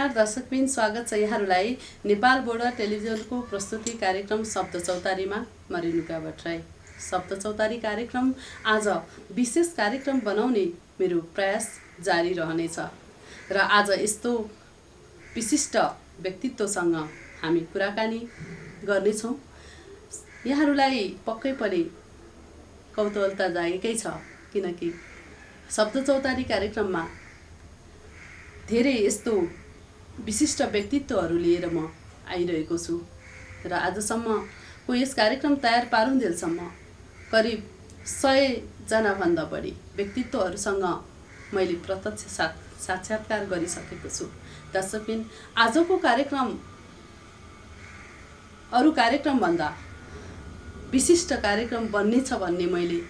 नमस्कार दर्शकबिन, स्वागत छ यहाँहरूलाई नेपाल बोर्डर टेलिभिजनको प्रस्तुति कार्यक्रम शब्द चौतारीमा। म रेणुका भट्टराई। शब्द चौतारी कार्यक्रम आज विशेष कार्यक्रम बनाउने मेरो प्रयास जारी रहनेछ र आज यस्तो विशिष्ट व्यक्तित्वसँग हामी कुराकानी गर्नेछौँ। यहाँहरूलाई पक्कै पनि कौतूहलता जागेकै छ, किनकि शब्द चौतारी कार्यक्रममा धेरै यस्तो विशिष्ट व्यक्तित्वहरू लिएर म आइरहेको छु र आजसम्मको यस कार्यक्रम तयार पारुन्जेलसम्म करिब 100 जनाभन्दा बढी व्यक्तित्वहरूसँग मैले प्रत्यक्ष साक्षात्कार गरिसकेको छु। दर्शकबिन, आजको कार्यक्रम अरू कार्यक्रमभन्दा विशिष्ट कार्यक्रम बन्नेछ भन्ने मैले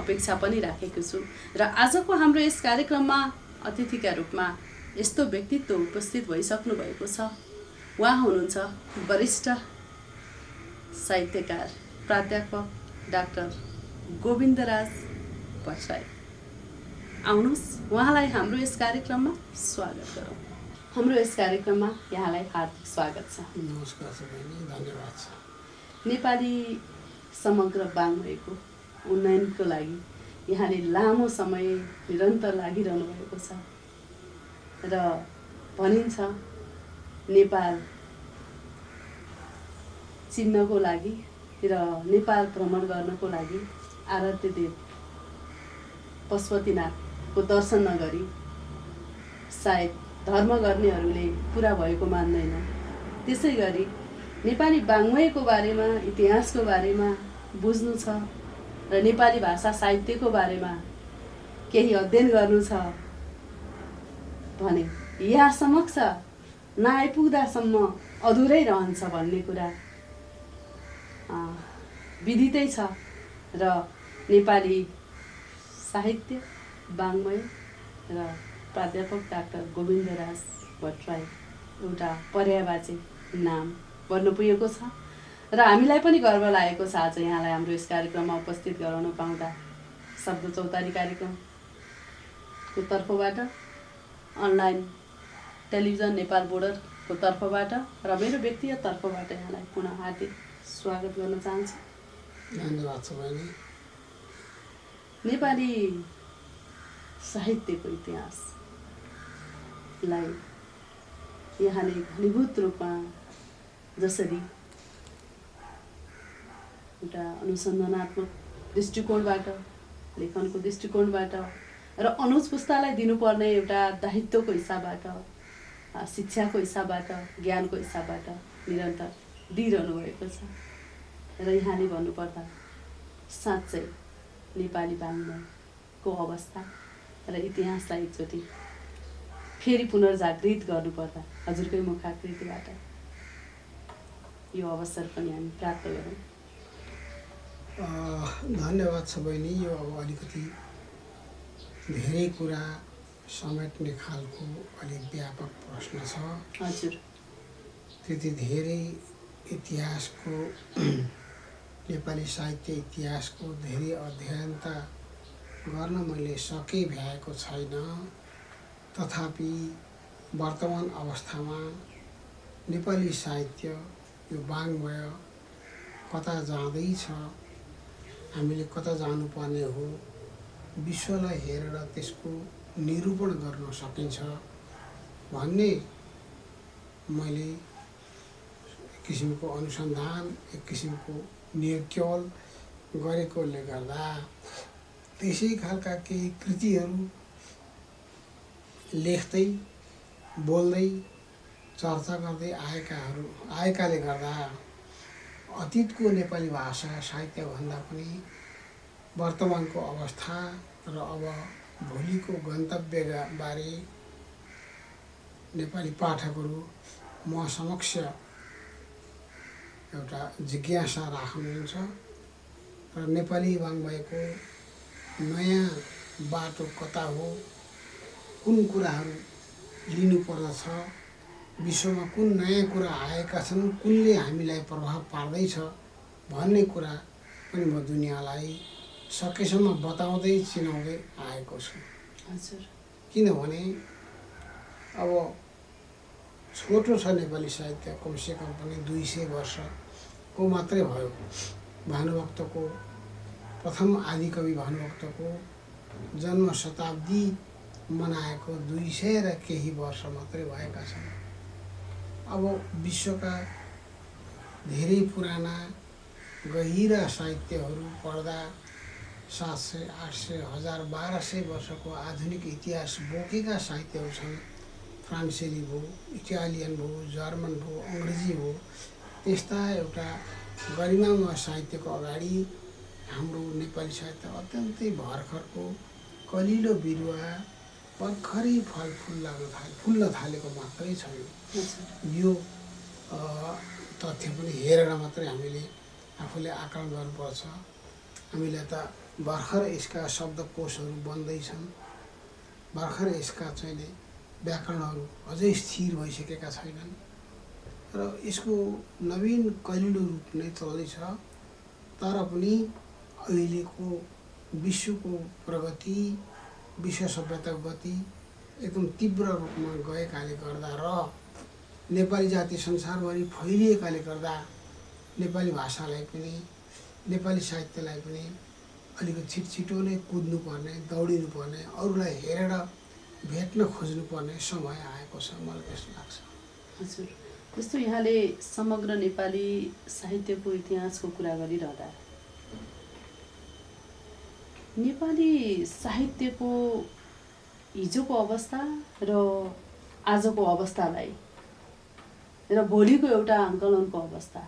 अपेक्षा पनि राखेको छु र आजको हाम्रो यस कार्यक्रममा अतिथिका रूपमा यस्तो व्यक्तित्व उपस्थित भइसक्नु भएको छ। उहाँ हुनुहुन्छ वरिष्ठ साहित्यकार प्राध्यापक डाक्टर गोविन्दराज भट्टराई। आउनुहोस्, उहाँलाई हाम्रो यस कार्यक्रममा स्वागत गरौँ। हाम्रो यस कार्यक्रममा यहाँलाई हार्दिक स्वागत छ। नमस्कार सबैलाई, धन्यवाद छ। नेपाली समग्र वाङ्मयको उन्नयनको लागि यहाँले लामो समय निरन्तर लागिरहनु भएको छ र भनिन्छ नेपाल चिन्नको लागि र नेपाल भ्रमण गर्नको लागि आराध्य देव पशुपतिनाथको दर्शन नगरी सायद धर्म गर्नेहरूले पुरा भएको मान्दैन। त्यसै गरी नेपाली वाङ्मयको बारेमा, इतिहासको बारेमा बुझ्नु छ र नेपाली भाषा साहित्यको बारेमा केही अध्ययन गर्नु छ भने यहाँ समक्ष नआइपुग्दासम्म अधुरै रहन्छ भन्ने कुरा विदितै छ र नेपाली साहित्य, वाङ्मय र प्राध्यापक डाक्टर गोविन्दराज भट्टराई एउटा पर्यायवाची नाम बन्न पुगेको छ र हामीलाई पनि गर्व लागेको छ आज यहाँलाई हाम्रो यस कार्यक्रममा उपस्थित गराउन पाउँदा। शब्द चौतारी कार्यक्रमको तर्फबाट, अनलाइन टेलिभिजन नेपाल बोर्डरको तर्फबाट र मेरो व्यक्तिगत तर्फबाट यहाँलाई पुनः हार्दिक स्वागत गर्न चाहन्छु। धन्यवाद सबैलाई। नेपाली साहित्यको इतिहासलाई यहाँले घनीभूत रूपमा जसरी एउटा अनुसन्धानात्मक दृष्टिकोणबाट, लेखनको दृष्टिकोणबाट र अनुज पुस्तालाई दिनुपर्ने एउटा दायित्वको हिसाबबाट, शिक्षाको हिसाबबाट, ज्ञानको हिसाबबाट निरन्तर दिइरहनु भएको छ र यहाँले भन्नुपर्दा साँच्चै नेपाली वाङ्मयको अवस्था र इतिहासलाई एकचोटि फेरि पुनर्जागृत गर्नुपर्दा हजुरकै मुखाकृतिबाट यो अवसर पनि हामी प्राप्त गरौँ। धन्यवाद सबैले। यो अब अलिकति धेरै कुरा समेट्ने खालको अलिक व्यापक प्रश्न छ। हजुर, त्यति धेरै इतिहासको, नेपाली साहित्य इतिहासको धेरै अध्ययन त गर्न मैले सके भ्याएको छैन। तथापि वर्तमान अवस्थामा नेपाली साहित्य, यो वाङ्मय कता जाँदैछ, हामीले कता जानुपर्ने हो, विश्वलाई हेरेर त्यसको निरूपण गर्न सकिन्छ भन्ने मैले एक किसिमको अनुसन्धान, एक किसिमको नियोक्यौल गरेकोले गर्दा त्यसै खालका केही कृतिहरू लेख्दै, बोल्दै, चर्चा गर्दै आएकाले गर्दा अतीतको नेपाली भाषा साहित्यभन्दा पनि वर्तमानको अवस्था र अब भोलिको गन्तव्यबारे नेपाली पाठकहरू म समक्ष एउटा जिज्ञासा राख्नुहुन्छ र नेपाली वाङ्मयको नयाँ बाटो कता हो, कुन कुराहरू लिनुपर्दछ, विश्वमा कुन नयाँ कुरा आएका छन्, कुनले हामीलाई प्रभाव पार्दैछ भन्ने कुरा पनि म दुनियाँलाई सकेसम्म बताउँदै चिनाउँदै आएको छु। हजुर, किनभने अब छोटो छ नेपाली साहित्य, कमसेकम पनि 200 वर्षको मात्रै भयो। भानुभक्तको प्रथम आदिकवि भानुभक्तको जन्म शताब्दी मनाएको 200 र केही वर्ष मात्रै भएका छन्। अब विश्वका धेरै पुराना गहिरा साहित्यहरू पढ्दा 700, 800, 1000, 1200 वर्षको आधुनिक इतिहास बोकेका साहित्यहरू छन्। फ्रान्सेली भयो, इटालियन भयो, जर्मन भयो, अङ्ग्रेजी भयो। त्यस्ता एउटा गरिमामय साहित्यको अगाडि हाम्रो नेपाली साहित्य अत्यन्तै भर्खरको कलिलो बिरुवा भर्खरै फुल्न थालेको मात्रै छ। यो तथ्य पनि हेरेर मात्रै हामीले आफूले आकलन गर्नुपर्छ। हामीले त भर्खर यसका शब्दकोशहरू बन्दैछन्, भर्खर यसका चाहिँ व्याकरणहरू अझै स्थिर भइसकेका छैनन् र यसको नवीन कलिलो रूप नै चल्दैछ। तर पनि अहिलेको विश्वको प्रगति, विश्व सभ्यताको गति एकदम तीव्र रूपमा गएकाले गर्दा र नेपाली जाति संसारभरि फैलिएकाले गर्दा नेपाली भाषालाई पनि, नेपाली साहित्यलाई पनि अलिकति छिटो नै कुद्नुपर्ने, दौडिनुपर्ने, अरूलाई हेरेर भेट्न खोज्नुपर्ने समय आएको छ, मलाई त्यस्तो लाग्छ। हजुर, जस्तो यहाँले समग्र नेपाली साहित्यको इतिहासको कुरा गरिरहँदा नेपाली साहित्यको हिजोको अवस्था र आजको अवस्थालाई र भोलिको एउटा आन्दोलनको अवस्था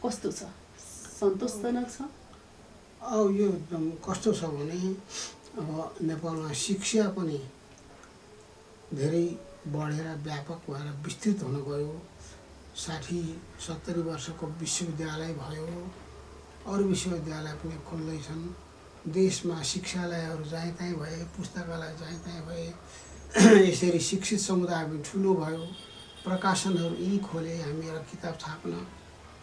कस्तो छ? सन्तोषजनक छ? अब यो एकदम कस्तो छ भने अब नेपालमा शिक्षा पनि धेरै बढेर व्यापक भएर विस्तृत हुन गयो। 60-70 वर्षको विश्वविद्यालय भयो, अरू विश्वविद्यालय पनि खोल्दैछन्। देशमा शिक्षालयहरू जहीँ तहीँ भए, पुस्तकालय जहीँ तहीँ भए। यसरी शिक्षित समुदाय पनि ठुलो भयो। प्रकाशनहरू यी खोले। हामी एउटा किताब छाप्न,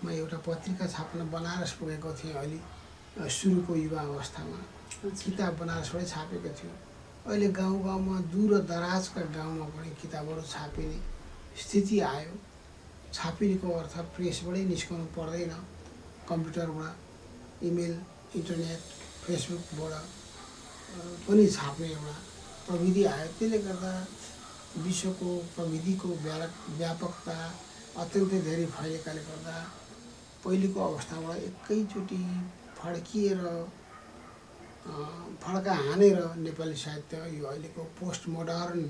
म एउटा पत्रिका छाप्न बनारस पुगेको थिएँ अलि सुरुको युवा अवस्थामा। किताब बनारसबाटै छापेको थियो। अहिले गाउँ गाउँमा, दूर दराजका गाउँमा पनि किताबहरू छापिने स्थिति आयो। छापिनेको अर्थ प्रेसबाटै निस्कनु पर्दैन, कम्प्युटरबाट, इमेल, इन्टरनेट, फेसबुकबाट पनि छाप्ने एउटा प्रविधि आयो। त्यसले गर्दा विश्वको प्रविधिको व्यापकता अत्यन्तै धेरै फैलिएकाले गर्दा पहिलेको अवस्थाबाट एकैचोटि फड्का हानेर नेपाली साहित्य यो अहिलेको पोस्ट मोडर्न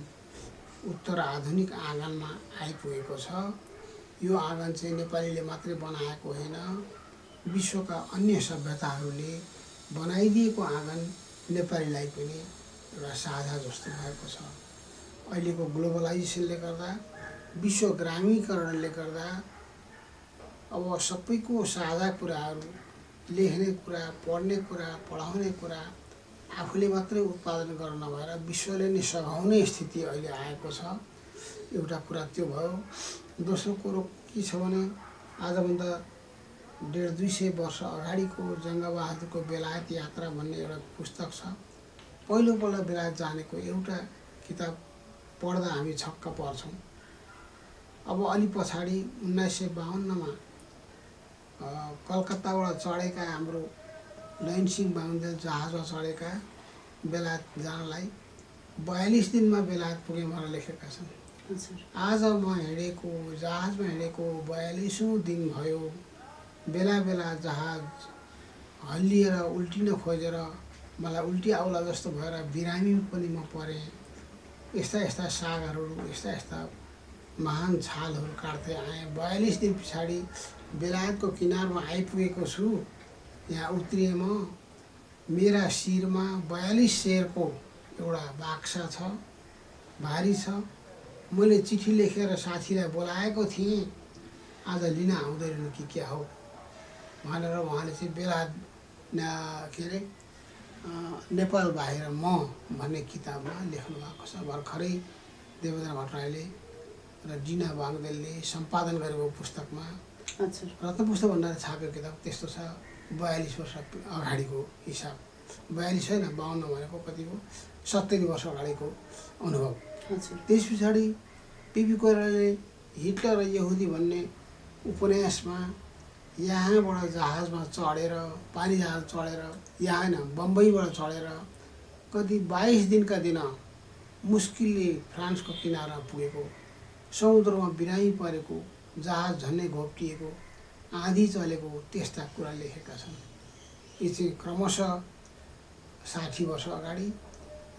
उत्तर आधुनिक आँगनमा आइपुगेको छ। यो आँगन चाहिँ नेपालीले मात्रै बनाएको होइन, विश्वका अन्य सभ्यताहरूले बनाइदिएको आँगन नेपालीलाई पनि एउटा साझा जस्तो भएको छ। अहिलेको ग्लोबलाइजेसनले गर्दा, विश्व ग्रामीणकरणले गर्दा अब सबैको साझा कुराहरू, लेख्ने कुरा, पढ्ने कुरा, पढाउने कुरा आफूले मात्रै उत्पादन गर्न नभएर विश्वले नै सघाउने स्थिति अहिले आएको छ। एउटा कुरा त्यो भयो। दोस्रो कुरो के छ भने आजभन्दा 150-200 वर्ष अगाडिको जङ्गबहादुरको बेलायत यात्रा भन्ने एउटा पुस्तक छ। पहिलोपल्ट बेलायत जानेको एउटा किताब पढ्दा हामी छक्क पर्छौँ। अब अलि पछाडि 1952मा कलकत्ताबाट चढेका हाम्रो लैनसिंह बाहुनदेल जहाजमा चढेका बेलायत जानलाई 42 दिनमा बेलायत पुगे भनेर लेखेका छन्। आज म हिँडेको, जहाजमा हिँडेको 42औं दिन भयो। बेला बेला जहाज हल्लिएर उल्टिन खोजेर मलाई उल्टी आउला जस्तो भएर बिरामी पनि म परेँ। यस्ता यस्ता सागरहरू, यस्ता यस्ता महान छालहरू काट्दै आएँ। 42 दिन पछाडि बेलायतको किनारमा आइपुगेको छु। यहाँ उत्रिएँ म। मेरा शिरमा 42 सेरको एउटा बाक्सा छ, भारी छ। मैले चिठी लेखेर साथीलाई बोलाएको थिएँ, आज लिन आउँदैनन् कि क्या हो भनेर उहाँले चाहिँ बेलायत के अरे नेपाल बाहिर म भन्ने किताबमा लेख्नु भएको छ। भर्खरै देवेन्द्र भट्टराईले र डिना बागदेलले सम्पादन गरेको पुस्तकमा, रत्न पुस्तक भण्डारले छापेको किताब त्यस्तो छ। 42 वर्ष अगाडिको हिसाब, 42 होइन 52 भनेको कति हो, 70 वर्ष अगाडिको अनुभव। त्यस पछाडि पीपी कोइरालाले हिटलर र यहुदी भन्ने उपन्यासमा यहाँबाट जहाजमा चढेर पानी जहाज चढेर यहाँ होइन बम्बईबाट चढेर कति 22 दिनका दिन मुस्किलले फ्रान्सको किनारा पुगेको समुद्रमा बिरामी परेको जहाज झन्नै घोप्टिएको आँधी चलेको त्यस्ता कुरा लेखेका छन्। यी चाहिँ क्रमशः 60 वर्ष अगाडि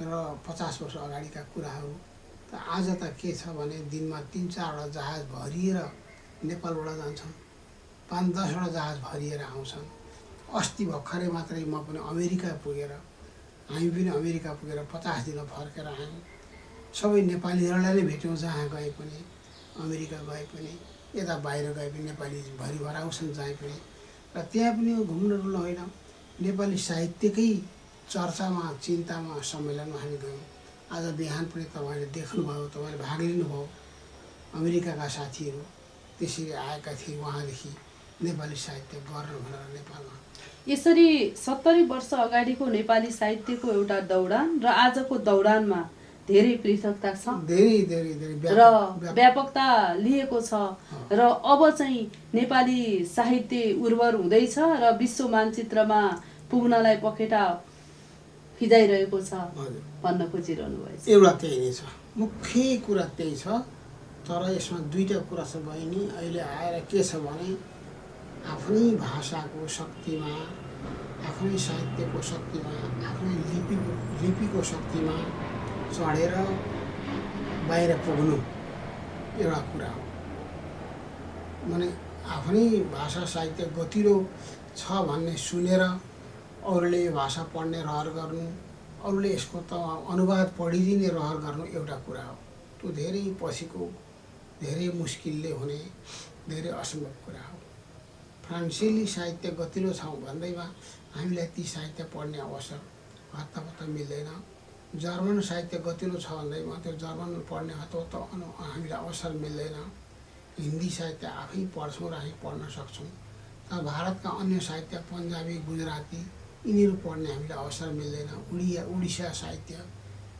र 50 वर्ष अगाडिका कुराहरू। त आज त के छ भने दिनमा 3-4वटा जहाज भरिएर नेपालबाट जान्छन्, 5-10वटा जहाज भरिएर आउँछन्। अस्ति भर्खरै मात्रै म पनि अमेरिका पुगेर हामी पनि अमेरिका पुगेर 50 दिन फर्केर आयौँ। सबै नेपालीहरूलाई नै भेट्यौँ, जहाँ गए पनि, अमेरिका गए पनि, यता बाहिर गए पनि नेपाली भरिभर आउँछन् जहीँ पनि। र त्यहाँ पनि घुम्न डुल्न होइन, नेपाली साहित्यकै चर्चामा चिन्तामा सम्मेलनमा हामी गयौँ। आज बिहान पनि तपाईँले देख्नुभयो, तपाईँले भाग लिनुभयो। अमेरिकाका साथीहरू त्यसरी आएका थिए उहाँदेखि नेपाली साहित्य गर्न भनेर नेपालमा। यसरी 70 वर्ष अगाडिको नेपाली साहित्यको एउटा दौडान र आजको दौडानमा धेरै पृथकता छ, धेरै र व्यापकता लिएको छ। र अब चाहिँ नेपाली साहित्य उर्वर हुँदैछ र विश्व मानचित्रमा पुग्नलाई पखेटा फिजाइरहेको छ भन्न खोजिरहनु भएछ। एउटा त्यही नै छ, मुख्य कुरा त्यही छ। तर यसमा दुईटा कुरा छ बहिनी। अहिले आएर के छ भने आफ्नै भाषाको शक्तिमा, आफ्नै साहित्यको शक्तिमा, आफ्नै लिपिको शक्तिमा चढेर बाहिर पुग्नु एउटा कुरा हो। माने आफ्नै भाषा साहित्य गतिलो छ भन्ने सुनेर अरूले यो भाषा पढ्ने रहर गर्नु, अरूले यसको त अनुवाद पढिदिने रहर गर्नु एउटा कुरा हो। त्यो धेरै पछिको, धेरै मुस्किलले हुने, धेरै असम्भव कुरा हो। फ्रान्सेली साहित्य गतिलो छ भन्दैमा हामीलाई ती साहित्य पढ्ने अवसर हत्तपत्त मिल्दैन। जर्मन साहित्य गतिलो छ भन्दैमा त्यो जर्मन पढ्ने हत्तपत्त हामीलाई अवसर मिल्दैन। हिन्दी साहित्य आफै पढ्छौँ र हामी पढ्न सक्छौँ। तर भारतका अन्य साहित्य पन्जाबी, गुजराती यिनीहरू पढ्ने हामीलाई अवसर मिल्दैन। उडिया साहित्य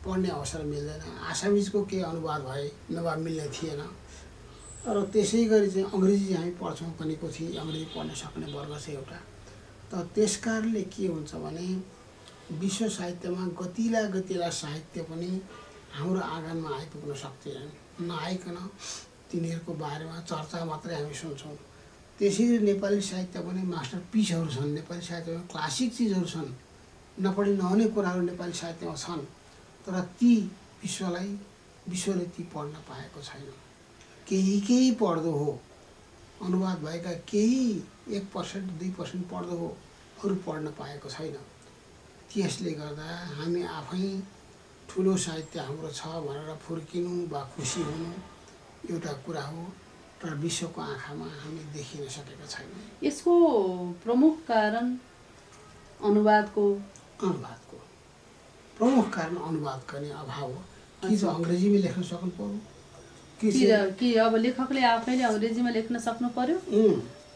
पढ्ने अवसर मिल्दैन। आसामिजको केही अनुवाद भए नभए मिल्ने थिएन। र त्यसै गरी चाहिँ अङ्ग्रेजी हामी पढ्छौँ, पनि कोही अङ्ग्रेजी पढ्न सक्ने वर्ग छ एउटा। त त्यस कारणले के हुन्छ भने विश्व साहित्यमा गतिला साहित्य पनि हाम्रो आँगनमा आइपुग्न सक्दैनन्। नआइकन तिनीहरूको बारेमा चर्चा मात्रै हामी सुन्छौँ। त्यसैले नेपाली साहित्य पनि मास्टर पिसहरू छन्। नेपाली साहित्यमा क्लासिक चिजहरू छन्, नपढी नहुने कुराहरू नेपाली साहित्यमा छन्। तर ती विश्वले ती पढ्न पाएको छैन। केही पढ्दो हो, अनुवाद भएका केही 1% 2% पढ्दो हो, अरू पढ्न पाएको छैन। त्यसले गर्दा हामी आफै ठुलो साहित्य हाम्रो छ भनेर फुर्किनु वा खुसी हुनु एउटा कुरा हो, तर विश्वको आँखामा हामी देखिन सकेका छैनौँ। यसको प्रमुख कारण अनुवादको प्रमुख कारण अनुवादको नै अभाव हो। कि त अङ्ग्रेजीमा लेख्न सक्नु पर्यो, कि अब लेखकले आफैले अङ्ग्रेजीमा लेख्न सक्नु पर्यो,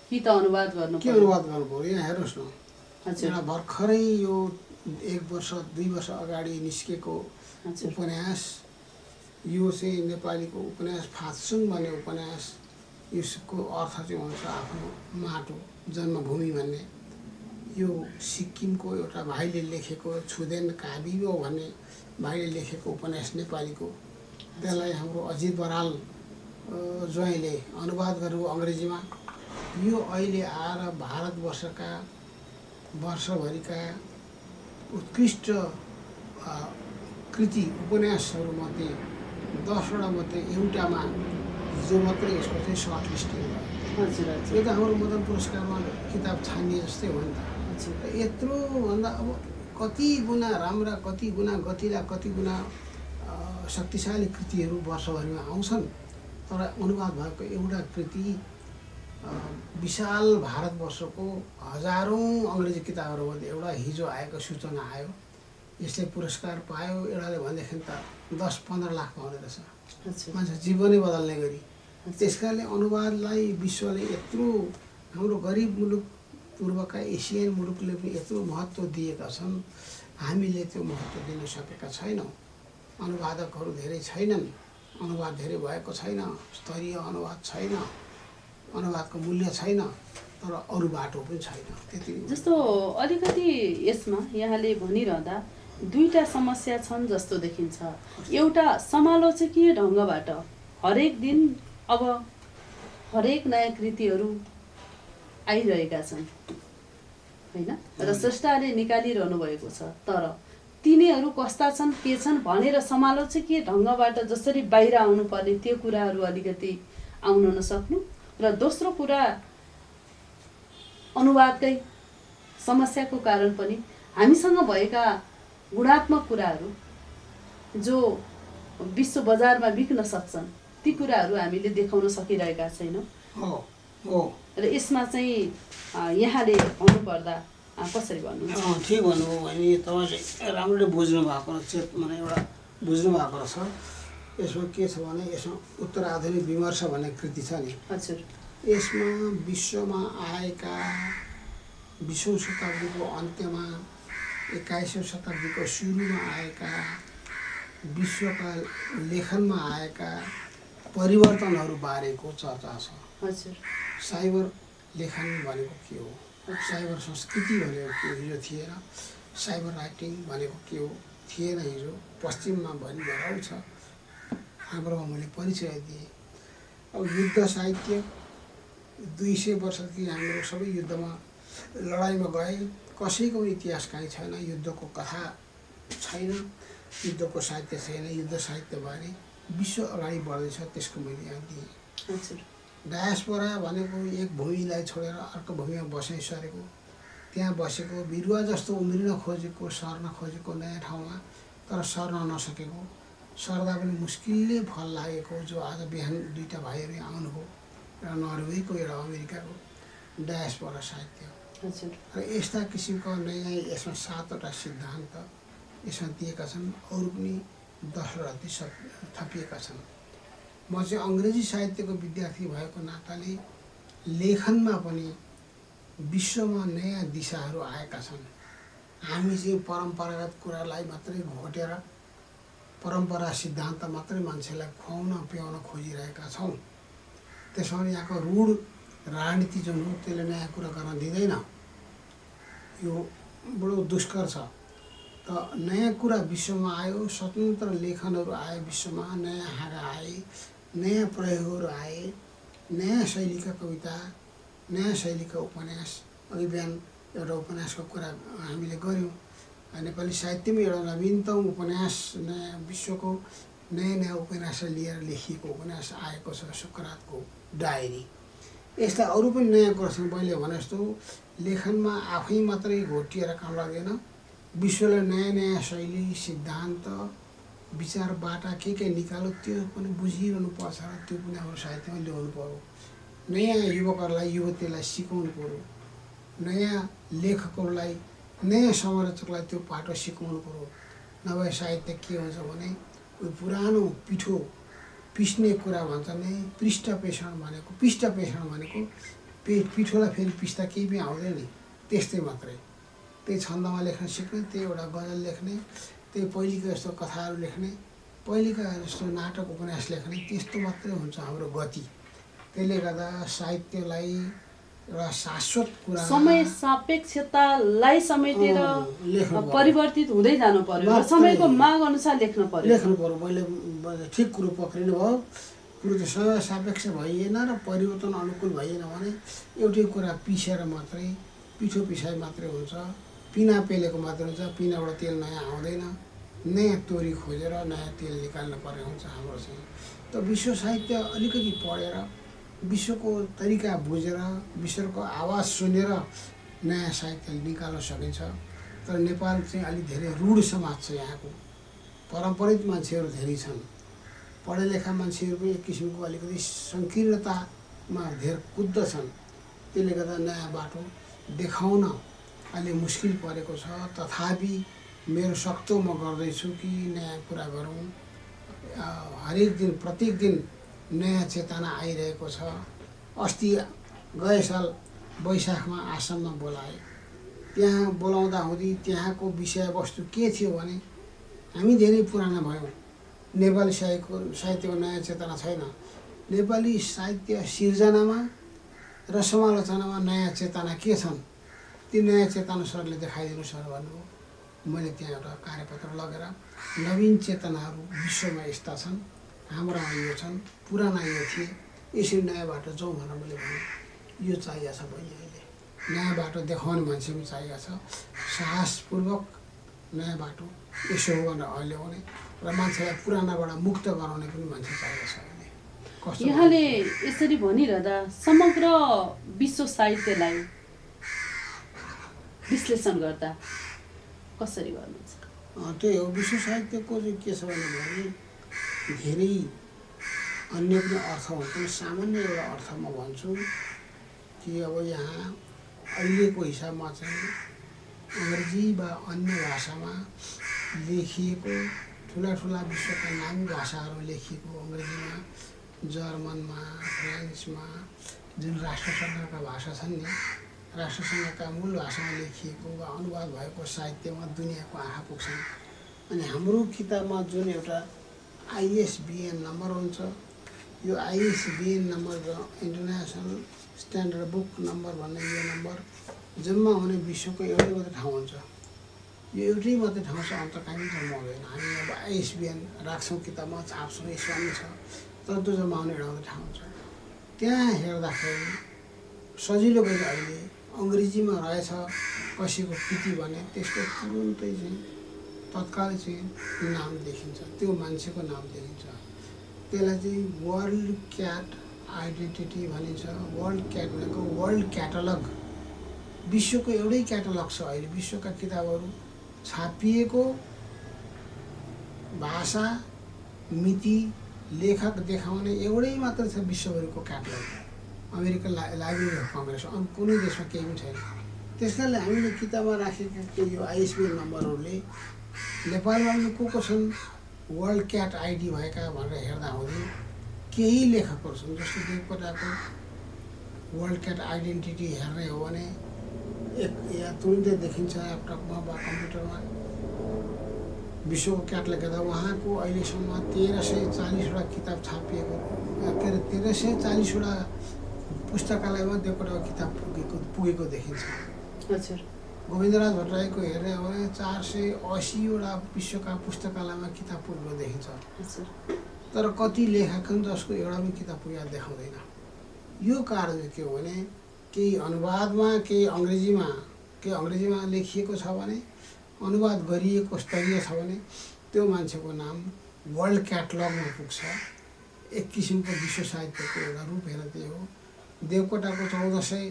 कि त अनुवाद गर्नु पर्यो। यहाँ हेर्नुहोस् न, एउटा भर्खरै यो 1 वर्ष 2 वर्ष अगाडि निस्केको उपन्यास, यो चाहिँ नेपालीको उपन्यास फात्सुङ भन्ने उपन्यास। यसको अर्थ चाहिँ हुन्छ आफ्नो माटो, जन्मभूमि भन्ने। यो सिक्किमको एउटा भाइले लेखेको छुदेन काबिबो भन्ने भाइले लेखेको उपन्यास नेपालीको। त्यसलाई हाम्रो अजित बराल ज्वाइँले अनुवाद गर्नुभयो अङ्ग्रेजीमा। यो अहिले आएर भारतवर्षका वर्षभरिका उत्कृष्ट कृति उपन्यासहरूमध्ये 10वटा मध्ये एउटामा जो मात्रै यसको चाहिँ सर्ट लिस्टिङ भयो। यो त हाम्रो मदन पुरस्कारमा किताब छानिए जस्तै हो नि त। यत्रोभन्दा अब कति गुणा राम्रा, कति गुणा गतिला, कति गुणा शक्तिशाली कृतिहरू वर्षभरिमा आउँछन्। तर अनुवाद भएको एउटा कृति विशाल भारतवर्षको हजारौँ अङ्ग्रेजी किताबहरूमध्ये एउटा हिजो आएको सूचना आयो, यसले पुरस्कार पायो। एउटाले भनेदेखि त 10-15 लाख पाउने रहेछ, मान्छे जीवनै बदल्ने गरी। त्यसकारणले अनुवादलाई विश्वले यत्रो, हाम्रो गरिब मुलुक पूर्वका एसियन मुलुकले पनि यत्रो महत्त्व दिएका छन्, हामीले त्यो महत्त्व दिन सकेका छैनौँ। अनुवादकहरू धेरै छैनन्। अनुवाद धेरै भएको छैन, स्तरीय अनुवाद छैन, अनुवादको मूल्य छैन, तर अरू बाटो पनि छैन। त्यति जस्तो अलिकति यसमा यहाँले भनिरहँदा दुईटा समस्या छन् जस्तो देखिन्छ। एउटा समालोचकीय ढङ्गबाट हरेक दिन अब हरेक नयाँ कृतिहरू आइरहेका छन् हैन, र स्रष्टाले निकालिरहनु भएको छ, तर तिनीहरू कस्ता छन् के छन् भनेर समालोचकीय ढङ्गबाट जसरी बाहिर आउनुपर्ने त्यो कुराहरू अलिकति आउन नसक्नु, र दोस्रो कुरा अनुवादकै समस्याको कारण पनि हामीसँग भएका गुणात्मक कुराहरू जो विश्व बजारमा बिक्न सक्छन् ती कुराहरू हामीले देखाउन सकिरहेका छैनौँ। र यसमा चाहिँ यहाँले भन्नुपर्दा कसरी भन्नुहुन्छ? ठिक भन्नुभयो भने तपाईँले राम्ररी बुझ्नु भएको रहेछ, माने एउटा बुझ्नु भएको रहेछ। यसमा के छ भने यसमा उत्तराधुनिक विमर्श भन्ने कृति छ नि। हजुर। यसमा विश्वमा आएका 20औं शताब्दीको अन्त्यमा 21औं शताब्दीको सुरुमा आएका विश्वका लेखनमा आएका परिवर्तनहरू बारेको चर्चा छ। हजुर। साइबर लेखन भनेको के हो, साइबर संस्कृति भनेको के हो, हिजो थिएन। साइबर राइटिङ भनेको के हो, थिएन हिजो। पश्चिममा भनिरहेको छ, हाम्रोमा मैले परिचय दिएँ। अब युद्ध साहित्य 200 वर्षदेखि हाम्रो सबै युद्धमा लडाइँमा गए, कसैको इतिहास कहीँ छैन, युद्धको कथा छैन, युद्धको साहित्य छैन। युद्ध साहित्यबारे विश्व अगाडि बढ्दैछ, त्यसको मैले यहाँ दिएँ। डायस्पोरा भनेको एक भूमिलाई छोडेर अर्को भूमिमा बसाइ सरेको, त्यहाँ बसेको बिरुवा जस्तो उम्रिन खोजेको, सर्न खोजेको नयाँ ठाउँमा, तर सर्न नसकेको, सर्दा पनि मुस्किलले फल लागेको, जो आज बिहान 2टा भाइहरू आउनुभयो, एउटा नर्वेको एउटा अमेरिकाको, डायस्पोरा साहित्य। र यस्ता किसिमका नयाँ यसमा 7वटा सिद्धान्त यसमा दिएका छन्, अरू पनि 10वटा थपिएका छन्। म चाहिँ अङ्ग्रेजी साहित्यको विद्यार्थी भएको नाताले लेखनमा पनि विश्वमा नयाँ दिशाहरू आएका छन्। हामी चाहिँ परम्परागत कुरालाई मात्रै घोटेर परम्परा सिद्धान्त मात्रै मान्छेलाई खुवाउन पियाउन खोजिरहेका छौँ। त्यसमा यहाँको रूढ राजनीति जुन हो त्यसले नयाँ कुरा गर्न दिँदैन, यो बडो दुष्कर छ। त नयाँ कुरा विश्वमा आयो, स्वतन्त्र लेखनहरू आए, विश्वमा नयाँ हाँगा आए, नयाँ प्रयोगहरू आए, नयाँ शैलीका कविता, नयाँ शैलीका उपन्यास। अघि बिहान एउटा उपन्यासको कुरा हामीले गऱ्यौँ, नेपाली साहित्यमै एउटा नवीनतम उपन्यास, नयाँ विश्वको नयाँ उपन्यासलाई लिएर लेखिएको उपन्यास आएको छ, सुकरातको डायरी। यसलाई अरू पनि नयाँ कुरा छन्। मैले भने जस्तो लेखनमा आफै मात्रै घोटिएर काम लाग्दैन, विश्वले नयाँ नयाँ शैली, सिद्धान्त, विचार बाटा के निकाल्यो त्यो पनि बुझिरहनु पर्छ र त्यो पनि हाम्रो साहित्यमा ल्याउनु पर्यो। नयाँ युवकहरूलाई, युवतीलाई सिकाउनु पर्यो, नयाँ लेखकहरूलाई, नयाँ समालोचकलाई त्यो पाटो सिकाउनु पर्यो। नभए साहित्य के हुन्छ भने उयो पुरानो पिठो पिस्ने कुरा भन्छ नि, पृष्ठ पेषण भनेको पिठोलाई फेरि पिस्दा केही पनि आउँदैन नि, त्यस्तै मात्रै। त्यही छन्दमा लेख्न सिक्ने, त्यही एउटा गजल लेख्ने, त्यही पहिलेको जस्तो कथाहरू लेख्ने, पहिलेका जस्तो नाटक उपन्यास लेख्ने, त्यस्तो मात्रै हुन्छ हाम्रो गति। त्यसले गर्दा साहित्यलाई एउटा शाश्वत कुरा, समय सापेक्षतालाई समेटेर परिवर्तित हुँदै जानु पर्यो, समयको माग अनुसार लेख्नु पर्यो। मैले ठिक कुरो पक्रिनु भयो। कुरो त समय सापेक्ष भइएन र परिवर्तन अनुकूल भइएन भने एउटै कुरा पिसेर मात्रै, पिठो पिसाइ मात्रै हुन्छ, पिना पेलेको मात्रै हुन्छ। पिनाबाट तेल नयाँ आउँदैन, नयाँ तोरी खोजेर नयाँ तेल निकाल्नु पर्ने हुन्छ हाम्रो चाहिँ। त विश्व साहित्य अलिकति पढेर, विश्वको तरिका बुझेर, विश्वको आवाज सुनेर नयाँ साहित्य निकाल्न सकिन्छ। तर नेपाल चाहिँ अलिक धेरै रूढ समाज छ, यहाँको परम्परित मान्छेहरू धेरै छन्, पढे लेखा मान्छेहरू पनि एक किसिमको अलिकति सङ्कीर्णतामा धेर कुद्दछन्। त्यसले गर्दा नयाँ बाटो देखाउन अहिले मुस्किल परेको छ। तथापि मेरो सक्तो म गर्दैछु कि नयाँ कुरा गरौँ। हरेक दिन प्रत्येक दिन नयाँ चेतना आइरहेको छ। अस्ति गए साल वैशाखमा आसाममा बोलाए, त्यहाँ बोलाउँदा हुँदै त्यहाँको विषयवस्तु के थियो भने हामी धेरै पुराना भयौँ, नेपाली साहित्यको नयाँ चेतना छैन। नेपाली साहित्य सिर्जनामा र समालोचनामा नयाँ चेतना के छन्, ती नयाँ चेतना सरले देखाइदिनु सर भन्नुभयो। मैले त्यहाँ एउटा कार्यपत्र लगेर नवीन चेतनाहरू विश्वमा यस्ता छन्, हाम्रामा यो छन्, पुराना यो थिए, यसरी नयाँ बाटो जाउँ भनेर मैले भने। यो चाहिएको छ बहिनी, अहिले नयाँ बाटो देखाउने मान्छे पनि चाहिएको छ, साहसपूर्वक नयाँ बाटो यसो हो भनेर अहिले आउने र मान्छेलाई पुरानाबाट मुक्त गराउने पनि मान्छे चाहिएको छ अहिले। कस्तो यहाँले यसरी भनिरहँदा समग्र विश्व साहित्यलाई विश्लेषण गर्दा कसरी गर्नुहुन्छ? त्यही हो, विश्व साहित्यको चाहिँ के छ भने धेरै अन्य पनि अर्थ हुन्छ। सामान्य एउटा अर्थ म भन्छु कि अब यहाँ अहिलेको हिसाबमा चाहिँ अङ्ग्रेजी वा अन्य भाषामा लेखिएको ठुला ठुला विश्वका नामी भाषाहरू लेखिएको अङ्ग्रेजीमा, जर्मनमा, फ्रेन्चमा, जुन राष्ट्रसङ्घका भाषा छन् नि, राष्ट्रसङ्घका मूल भाषामा लेखिएको वा अनुवाद भएको साहित्यमा दुनियाँको आँखा पुग्छन्। अनि हाम्रो किताबमा जुन एउटा ISBN नम्बर हुन्छ, यो ISBN नम्बर र इन्टरनेसनल स्ट्यान्डर्ड बुक नम्बर भन्ने यो नम्बर जम्मा हुने विश्वको एउटै मात्रै ठाउँ हुन्छ। यो एउटै मात्रै ठाउँ छ, अन्त कहीँ पनि जम्मा हुँदैन। हामी अब ISBN राख्छौँ, किताबमा छाप्छौँ, यसो पनि छ, तर त्यो जम्मा हुने एउटा मात्रै ठाउँ हुन्छ। त्यहाँ हेर्दाखेरि सजिलो गरी अहिले अङ्ग्रेजीमा रहेछ कसैको कृति भने त्यसको तुरुन्तै चाहिँ तत्कालै चाहिँ नाम देखिन्छ, त्यो मान्छेको नाम देखिन्छ। त्यसलाई चाहिँ वर्ल्ड क्याट आइडेन्टिटी भनिन्छ। वर्ल्ड क्याट भनेको वर्ल्ड क्याटलग, विश्वको एउटै क्याटलग छ अहिले। विश्वका किताबहरू छापिएको भाषा, मिति, लेखक देखाउने एउटै मात्र छ विश्वभरिको catalogue, American library of Congress. अरू कुनै देशमा केही पनि छैन। त्यस कारणले हामीले किताबमा राखेका यो ISBN नम्बरहरूले नेपालमा पनि को छन् वर्ल्ड क्याट आइडी भएका भनेर हेर्दा हुँदै केही लेखकहरू छन्। जस्तो देवकोटाको वर्ल्ड क्याट आइडेन्टिटी हेर्ने हो भने या तुरुन्तै देखिन्छ ल्यापटपमा वा कम्प्युटरमा विश्वको क्याटलग हेर्दा उहाँको अहिलेसम्म 1340वटा किताब छापिएको, के अरे 1340वटा पुस्तकालयमा देवकोटाको किताब पुगेको देखिन्छ। हजुर। गोविन्दराज भट्टराईको हेर्ने हो भने 480वटा विश्वका पुस्तकालयमा किताब पुगेको देखिन्छ। तर कति लेखक छन् जसको एउटा पनि किताब पुगेको देखाउँदैन। यो कारण के हो भने केही अनुवादमा, केही अङ्ग्रेजीमा लेखिएको छ भने, अनुवाद गरिएको स्तरीय छ भने त्यो मान्छेको नाम वर्ल्ड क्याटलगमा पुग्छ। एक किसिमको विश्व साहित्यको एउटा रूप हेर्न त्यही हो। देवकोटाको 1400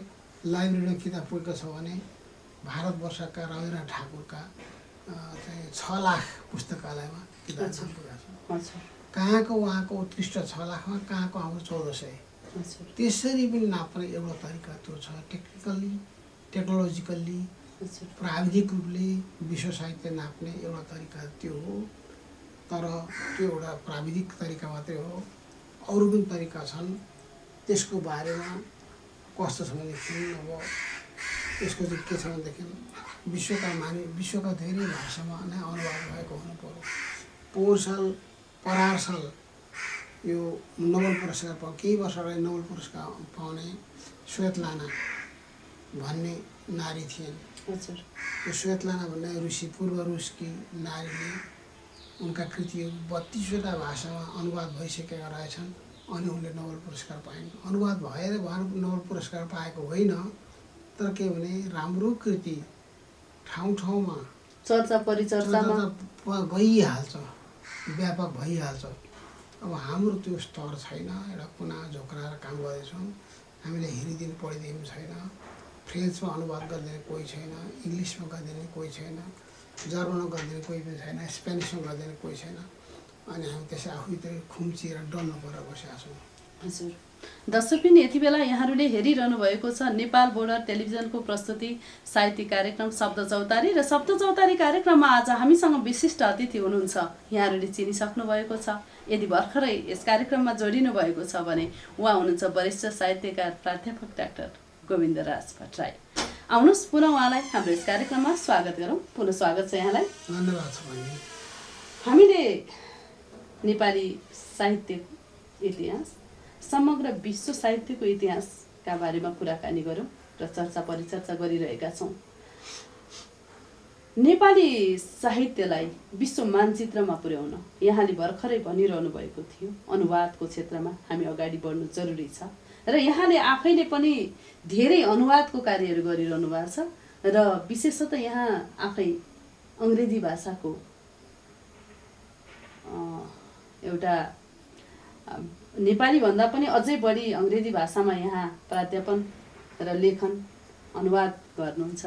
लाइब्रेरीमा किताब पुगेको छ भने भारतवर्षका रविन्द्रनाथ ठाकुरका चाहिँ 6 लाख पुस्तकालयमा किताब पुगेको छ। कहाँको उहाँको उत्कृष्ट 6 लाखमा, कहाँको हाम्रो 1400। त्यसरी पनि नाप्ने एउटा तरिका त्यो छ। टेक्नोलोजिकल्ली, प्राविधिक रूपले विश्व साहित्य नाप्ने एउटा तरिका त्यो हो। तर त्यो एउटा प्राविधिक तरिका मात्रै हो, अरू पनि तरिका छन्। त्यसको बारेमा कस्तो छ भनेदेखि अब यसको चाहिँ के छ भनेदेखि विश्वका धेरै भाषामा नै अनुवाद भएको हुनु पर्यो। परार साल यो नोबेल पुरस्कार केही वर्ष अगाडि नोबेल पुरस्कार पाउने स्वेतलाना भन्ने नारी थिइन्। त्यो स्वेतलाना भन्ने पूर्व रुसकी नारीले उनका कृतिहरू 32वटा भाषामा अनुवाद भइसकेका रहेछन् अनि उनले नोबेल पुरस्कार पाइन्। अनुवाद भएर नोबेल पुरस्कार पाएको होइन, तर के भने राम्रो कृति ठाउँ ठाउँमा चर्चा परिचर्चामा गइहाल्छ, व्यापक भइहाल्छ। अब हाम्रो त्यो स्तर छैन। एउटा कुना झोक्राएर काम गर्दैछौँ। हामीले हेरिदिनु पढिदिनु छैन। फ्रेन्चमा अनुवाद गरिदिने कोही छैन, इङ्ग्लिसमा गरिदिने कोही छैन, जर्मनमा गरिदिने कोही पनि छैन, स्पेनिसमा गरिदिने कोही छैन। अनि हामी त्यसै आफूभित्रै खुम्चिएर डल्नु परेर बसेका छौँ। हजुर। दर्शकबिन, यति बेला यहाँहरूले हेरिरहनु भएको छ नेपाल बोर्डर टेलिभिजनको प्रस्तुति साहित्यिक कार्यक्रम शब्द चौतारी। र शब्द चौतारी कार्यक्रममा आज हामीसँग विशिष्ट अतिथि हुनुहुन्छ, यहाँहरूले चिनिसक्नु भएको छ। यदि भर्खरै यस कार्यक्रममा जोडिनु भएको छ भने उहाँ हुनुहुन्छ वरिष्ठ साहित्यकार प्राध्यापक डाक्टर गोविन्दराज भट्टराई। आउनुहोस् पुनः उहाँलाई हाम्रो यस कार्यक्रममा स्वागत गरौँ। पुनः स्वागत छ यहाँलाई। धन्यवाद छ। हामीले नेपाली साहित्य इतिहास, समग्र विश्व साहित्यको इतिहासका बारेमा कुराकानी गरौँ र चर्चा परिचर्चा गरिरहेका छौँ। नेपाली साहित्यलाई विश्व मानचित्रमा पुर्याउन यहाँले भर्खरै भनिरहनु भएको थियो, अनुवादको क्षेत्रमा हामी अगाडि बढ्नु जरुरी छ र यहाँले आफैले पनि धेरै अनुवादको कार्यहरू गरिरहनु भएको छ र विशेषतः यहाँ आफै अङ्ग्रेजी भाषाको एउटा नेपाली भन्दा पनि अझै बढी अङ्ग्रेजी भाषामा यहाँ प्राध्यापन र लेखन अनुवाद गर्नुहुन्छ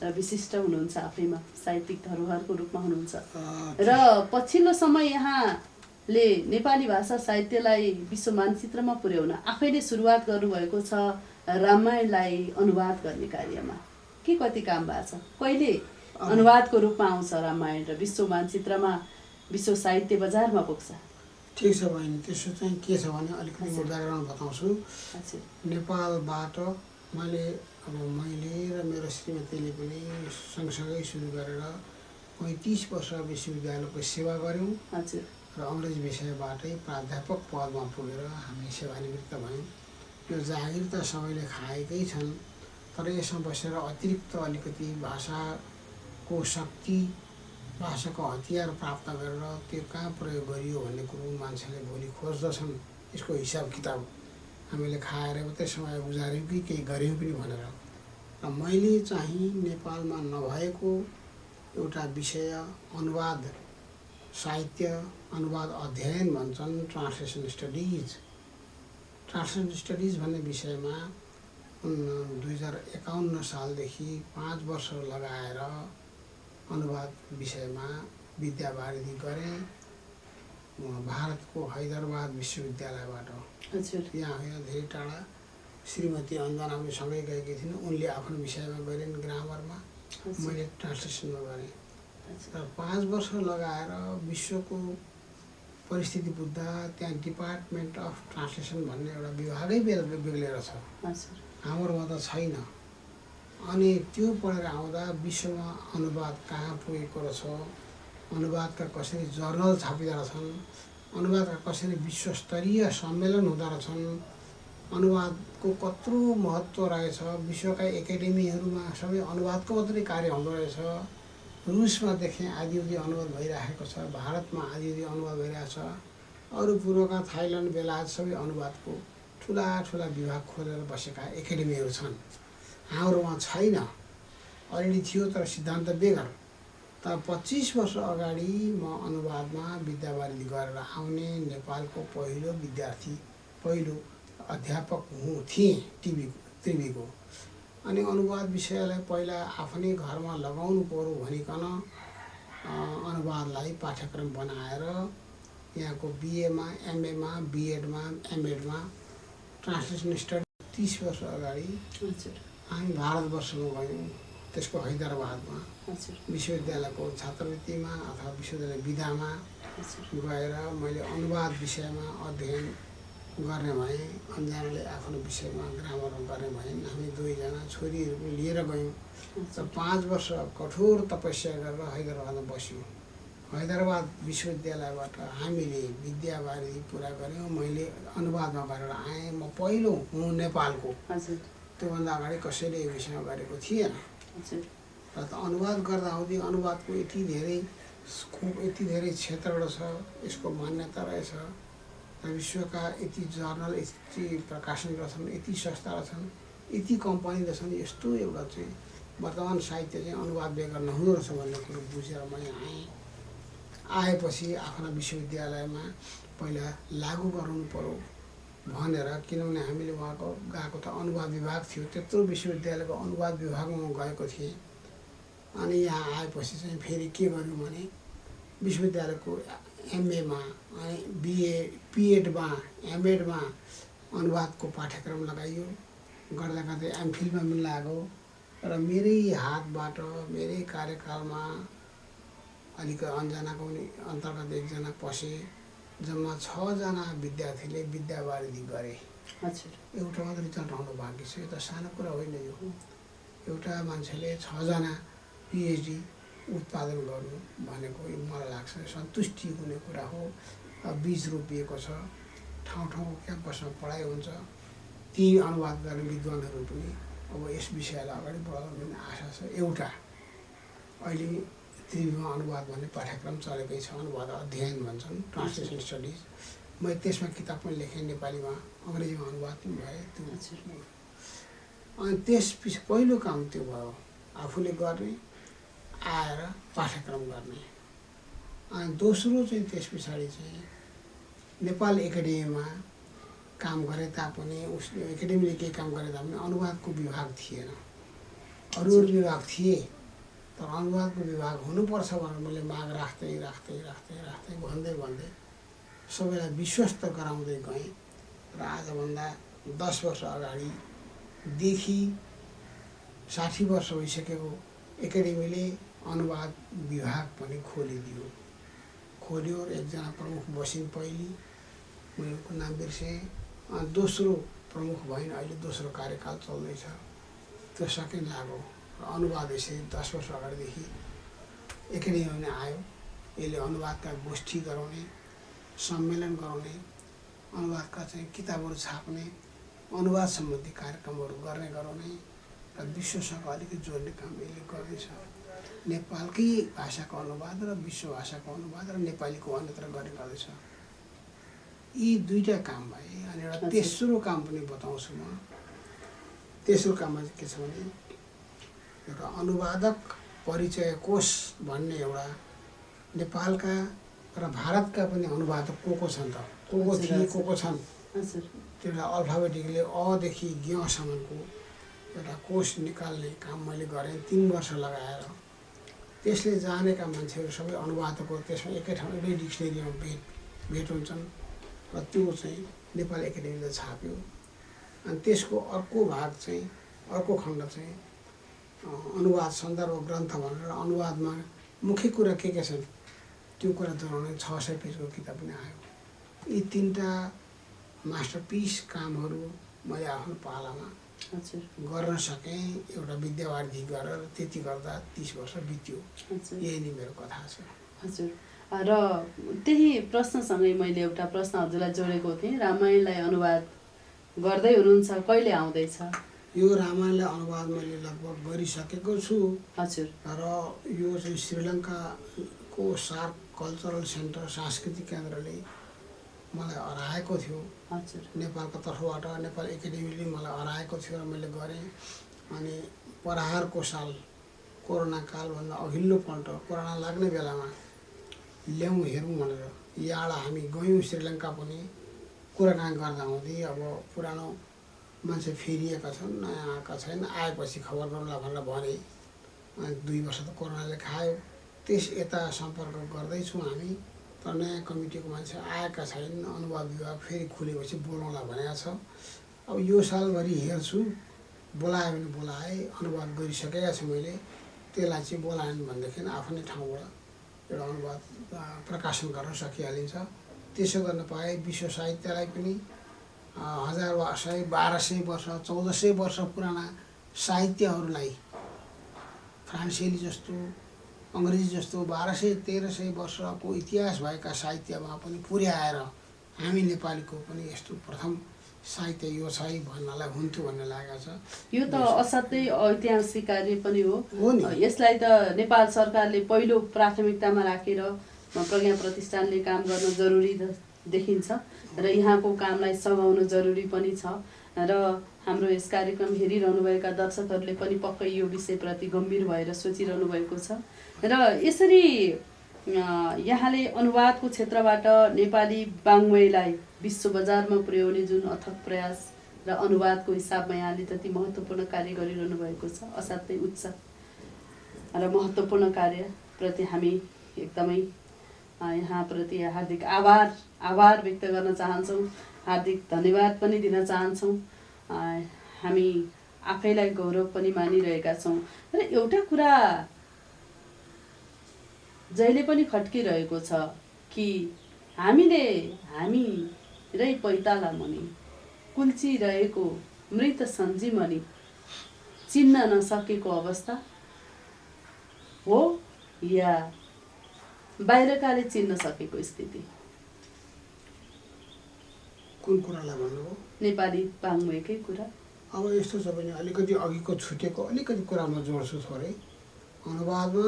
र विशिष्ट हुनुहुन्छ, आफैमा साहित्यिक धरोहरको रूपमा हुनुहुन्छ र पछिल्लो समय यहाँले नेपाली भाषा साहित्यलाई विश्व मानचित्रमा पुर्याउन आफैले सुरुवात गर्नुभएको छ रामायणलाई अनुवाद गर्ने कार्यमा। के कति काम भएको छ? कहिले अनुवादको रूपमा आउँछ रामायण र विश्व मानचित्रमा, विश्व साहित्य बजारमा पुग्छ? ठिक छ बहिनी, त्यसो चाहिँ के छ भने अलिकति म ब्याकग्राउन्ड बताउँछु। नेपालबाट मैले र मेरो श्रीमतीले पनि सँगसँगै सुरु गरेर 35 वर्ष विश्वविद्यालयको सेवा गऱ्यौँ र अङ्ग्रेजी विषयबाटै प्राध्यापक पदमा पुगेर हामी सेवानिवृत्त भयौँ। यो जागिर त सबैले खाएकै छन्, तर यसमा बसेर अतिरिक्त अलिकति भाषाको शक्ति, भाषाको हतियार प्राप्त गरेर त्यो कहाँ प्रयोग गरियो भन्ने कुरो मान्छेले भोलि खोज्दछन्। यसको हिसाब किताब हामीले खाएर मात्रै समय गुजार्यौँ कि केही गऱ्यौँ पनि भनेर। र मैले चाहिँ नेपालमा नभएको एउटा विषय अनुवाद साहित्य, अनुवाद अध्ययन भन्छन्, ट्रान्सलेसन स्टडिज। ट्रान्सलेसन स्टडिज भन्ने विषयमा 2051 सालदेखि 5 वर्ष लगाएर अनुवाद विषयमा विद्यावारिधि गरेँ भारतको हैदराबाद विश्वविद्यालयबाट। यहाँ होइन, धेरै टाढा। श्रीमती अञ्जना पनि सँगै गएकी थिइन्, उनले आफ्नो विषयमा गरेन् ग्रामरमा, मैले ट्रान्सलेसनमा गरेँ र 5 वर्ष लगाएर विश्वको परिस्थिति बुझ्दा त्यहाँ डिपार्टमेन्ट अफ ट्रान्सलेसन भन्ने एउटा विभागै बेग्लेर छ, हाम्रोमा त छैन। अनि त्यो पढेर आउँदा विश्वमा अनुवाद कहाँ पुगेको रहेछ, अनुवादका कसरी जर्नल छापिँदा रहेछन्, अनुवादका कसरी विश्वस्तरीय सम्मेलन हुँदो रहेछन्, अनुवादको कत्रो महत्त्व रहेछ, विश्वका एकाडेमीहरूमा सबै अनुवादको मात्रै कार्य हुँदो रहेछ। रुसमा देखेँ आदिउदी अनुवाद भइरहेको छ, भारतमा आदिउदी अनुवाद भइरहेको छ, अरू पूर्वका थाइल्यान्ड, बेलायत सबै अनुवादको ठुला ठुला विभाग खोलेर बसेका एकाडेमीहरू छन्। हाम्रोमा छैन, अलरेडी थियो तर सिद्धान्त बेगर। त 25 वर्ष अगाडि म अनुवादमा विद्यावारिधि गरेर आउने नेपालको पहिलो विद्यार्थी, पहिलो अध्यापक थिएँ त्रिवीको। अनि अनुवाद विषयलाई पहिला आफ्नै घरमा लगाउनु पर्यो भनिकन अनुवादलाई पाठ्यक्रम बनाएर यहाँको बिएमा, एमएमा, बिएडमा, एमएडमा ट्रान्सलेसन स्टडी 30 वर्ष अगाडि हामी भारतवर्षमा गयौँ। त्यसको हैदराबादमा विश्वविद्यालयको छात्रवृत्तिमा अथवा विश्वविद्यालय विधामा गएर मैले अनुवाद विषयमा अध्ययन गर्ने भएँ। अन्जनाले आफ्नो विषयमा ग्रामरमा गर्ने भएँ। हामी दुईजना छोरीहरू लिएर गयौँ र 5 वर्ष कठोर तपस्या गरेर हैदराबादमा बस्यौँ। हैदराबाद विश्वविद्यालयबाट हामीले विद्यावारिधि पुरा गऱ्यौँ। मैले अनुवादमा गरेर आएँ। म पहिलो हुँ नेपालको, त्योभन्दा अगाडि कसैले यो विषयमा गरेको थिएन। र त अनुवाद गर्दा हुँदै अनुवादको यति धेरै स्कोप, यति धेरै क्षेत्रबाट छ, यसको मान्यता रहेछ र विश्वका यति जर्नल, यति प्रकाशन रहेछन्, यति संस्था रहेछन्, यति कम्पनी रहेछन्, यस्तो एउटा चाहिँ वर्तमान साहित्य चाहिँ अनुवाद बेगर नहुँदो रहेछ भन्ने कुरो बुझेर म आएँ। आएपछि आफ्ना विश्वविद्यालयमा पहिला लागू गराउनु पर्यो भनेर, किनभने हामीले उहाँको गएको त अनुवाद विभाग थियो, त्यत्रो विश्वविद्यालयको अनुवाद विभागमा म गएको थिएँ। अनि यहाँ आएपछि चाहिँ फेरि के गर्नु भने विश्वविद्यालयको एमएमा, बिए, पिएडमा, एमएडमा अनुवादको पाठ्यक्रम लगाइयो। गर्दा गर्दै एमफिलमा पनि लाग्यो र मेरै हातबाट मेरै कार्यकालमा अलिक अन्जनाको पनि अन्तर्गत एकजना पसे। जम्मा 6 जना विद्यार्थीले विद्यावारिधि गरे। एउटा मात्र रिजल्ट आउनु बाँकी छ। यो त सानो कुरा होइन। यो एउटा मान्छेले 6 जना पिएचडी उत्पादन गर्नु भनेको मलाई लाग्छ सन्तुष्टि हुने कुरा हो। बीज रोपिएको छ, ठाउँ ठाउँ क्याम्पसमा पढाइ हुन्छ। ती अनुवाद गर्ने विद्वानहरू पनि अब यस विषयलाई अगाडि बढाउन भन्ने आशा छ। एउटा अहिले त्रिभुवन अनुवाद भन्ने पाठ्यक्रम चलेकै छ, अनुवाद अध्ययन भन्छन्, ट्रान्सलेसन स्टडिज। मैले त्यसमा किताब पनि लेखेँ, नेपालीमा अङ्ग्रेजीमा अनुवाद पनि भए त्यो। अनि त्यसपछि पहिलो काम त्यो भयो, आफूले गर्ने, आएर पाठ्यक्रम गर्ने। अनि दोस्रो चाहिँ त्यस पछाडि चाहिँ नेपाल एकाडेमीमा काम गरे तापनि उसले एकाडेमीले केही काम गरे तापनि अनुवादको विभाग थिएन। अरू विभाग थिए तर अनुवादको विभाग हुनुपर्छ भनेर मैले माग राख्दै भन्दै सबैलाई विश्वस्त गराउँदै गएँ। र आजभन्दा 10 वर्ष अगाडिदेखि 60 वर्ष भइसकेको एकाडेमीले अनुवाद विभाग पनि खोल्यो र एकजना प्रमुख बसिन् पहिली, मैले उनको नाम बिर्सेँ। दोस्रो प्रमुख भइन्, अहिले दोस्रो कार्यकाल चल्दैछ, त्यो सकिन लाग्यो। र अनुवाद यसरी 10 वर्ष अगाडिदेखि एकाडेमीमा नै आयो। यसले अनुवादका गोष्ठी गराउने, सम्मेलन गराउने, अनुवादका चाहिँ किताबहरू छाप्ने, अनुवाद सम्बन्धी कार्यक्रमहरू गराउने र विश्वसँग अलिकति जोड्ने काम यसले गर्दैछ। नेपालकै भाषाको अनुवाद र विश्व भाषाको अनुवाद र नेपालीको अन्यत्र गर्ने गर्दैछ। यी दुईटा काम भए। अनि एउटा तेस्रो काम पनि बताउँछु म। तेस्रो काममा चाहिँ के छ भने एउटा अनुवादक परिचय कोष भन्ने एउटा नेपालका र भारतका पनि अनुवादक को छन् त, को थिए, को छन्, त्यसलाई अल्फाबेटिकली अदेखि ज्ञसम्मको एउटा कोष निकाल्ने काम मैले गरेँ 3 वर्ष लगाएर। त्यसले जानेका मान्छेहरू सबै अनुवादकहरू त्यसमा एकै ठाउँ एउटै डिक्सनेरीमा भेट हुन्छन् र त्यो चाहिँ नेपाल एकाडेमीले छाप्यो। अनि त्यसको अर्को भाग चाहिँ, अर्को खण्ड चाहिँ अनुवाद सन्दर्भ ग्रन्थ भनेर अनुवादमा मुख्य कुरा के छन् त्यो कुरा जनाउने 600 पेजको किताब पनि आयो। यी 3टा मास्टरपिस कामहरू मैले आफ्नो पालामा गर्न सकेँ, एउटा विद्यावारिधि गरेर। त्यति गर्दा 30 वर्ष बित्यो। यही नै मेरो कथा छ। हजुर, र त्यही प्रश्नसँगै मैले एउटा प्रश्न हजुरलाई जोडेको थिएँ। रामायणलाई अनुवाद गर्दै हुनुहुन्छ, कहिले आउँदैछ? यो रामायणलाई अनुवाद मैले लगभग गरिसकेको छु। हजुर। र यो चाहिँ श्रीलङ्काको सार्क कल्चरल सेन्टर सांस्कृतिक केन्द्रले मलाई हराएको थियो। हजुर। नेपालको तर्फबाट नेपाल एकाडेमीले मलाई हराएको थियो र मैले गरेँ। अनि पराहारको साल कोरोना कालभन्दा अघिल्लोपल्ट कोरोना लाग्ने बेलामा ल्याउँ हेरौँ भनेर यहाँ हामी गयौँ श्रीलङ्का पनि। कुराकानी गर्दा हुँदै अब पुरानो मान्छे फेरिएका छन्, नयाँ आएका छैन, आएपछि खबर गरौँला भनेर भने। अनि 2 वर्ष त कोरोनाले खायो। त्यस यता सम्पर्क गर्दैछौँ हामी, तर नयाँ कमिटीको मान्छे आएका छैनन्। अनुवाद विभाग फेरि खुलेपछि बोलाउँला भनेको छ। अब यो सालभरि हेर्छु, बोलायो भने बोलाए। अनुवाद गरिसकेका छु मैले, त्यसलाई चाहिँ बोलाएन भनेदेखि आफ्नै ठाउँबाट एउटा अनुवाद प्रकाशन गर्न सकिहालिन्छ। त्यसो गर्न पाए विश्व साहित्यलाई पनि 1000 वर्ष, 1200 वर्ष, 1400 वर्ष पुराना साहित्यहरूलाई फ्रान्सेली जस्तो, अङ्ग्रेजी जस्तो 1200-1300 वर्षको इतिहास भएका साहित्यमा पनि पुर्याएर हामी नेपालीको पनि यस्तो प्रथम साहित्य यो छ है भन्नलाई हुन्थ्यो भन्ने लागेको छ। यो त असाध्यै ऐतिहासिक कार्य पनि हो नि। यसलाई त नेपाल सरकारले पहिलो प्राथमिकतामा राखेर प्रज्ञा प्रतिष्ठानले काम गर्न जरुरी देखिन्छ र यहाँको कामलाई सघाउन जरुरी पनि छ। र हाम्रो यस कार्यक्रम हेरिरहनुभएका दर्शकहरूले पनि पक्कै यो विषयप्रति गम्भीर भएर सोचिरहनु भएको छ। र यसरी यहाँले अनुवादको क्षेत्रबाट नेपाली वाङ्मयलाई विश्व बजारमा पुर्याउने जुन अथक प्रयास र अनुवादको हिसाबमा यहाँले जति महत्त्वपूर्ण कार्य गरिरहनु भएको छ, असाध्यै उच्च र महत्त्वपूर्ण कार्यप्रति हामी एकदमै यहाँप्रति हार्दिक आभार व्यक्त गर्न चाहन्छौँ, हार्दिक धन्यवाद पनि दिन चाहन्छौँ। हामी आफैलाई गौरव पनि मानिरहेका छौँ। र एउटा कुरा जहिले पनि खट्किरहेको छ कि हामीरै पैताला मुनि कुल्चिरहेको मृत सञ्जीवनी चिन्न नसकेको अवस्था हो या बाहिरकाले चिन्न सकेको स्थिति। कुन कुरालाई भन्नुभयो? नेपाली वाङ्मयकै कुरा। अब यस्तो छ भने अलिकति अघिको छुटेको अलिकति कुरामा जोड्छु थोरै। अनुवादमा